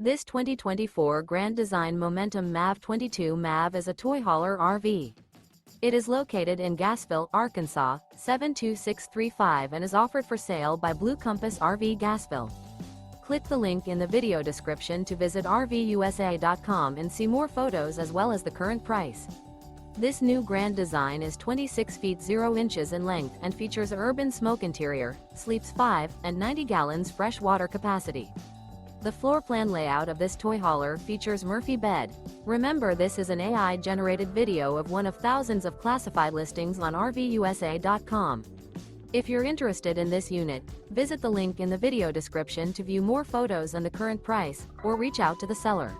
This 2024 Grand Design Momentum MAV 22 MAV is a toy hauler RV. It is located in Gassville, Arkansas, 72635 and is offered for sale by Blue Compass RV Gassville. Click the link in the video description to visit RVUSA.com and see more photos as well as the current price. This new Grand Design is 26 feet 0 inches in length and features urban smoke interior, sleeps 5 and 90 gallons fresh water capacity. The floor plan layout of this toy hauler features Murphy bed. Remember, this is an AI-generated video of one of thousands of classified listings on RVUSA.com. If you're interested in this unit, visit the link in the video description to view more photos and the current price, or reach out to the seller.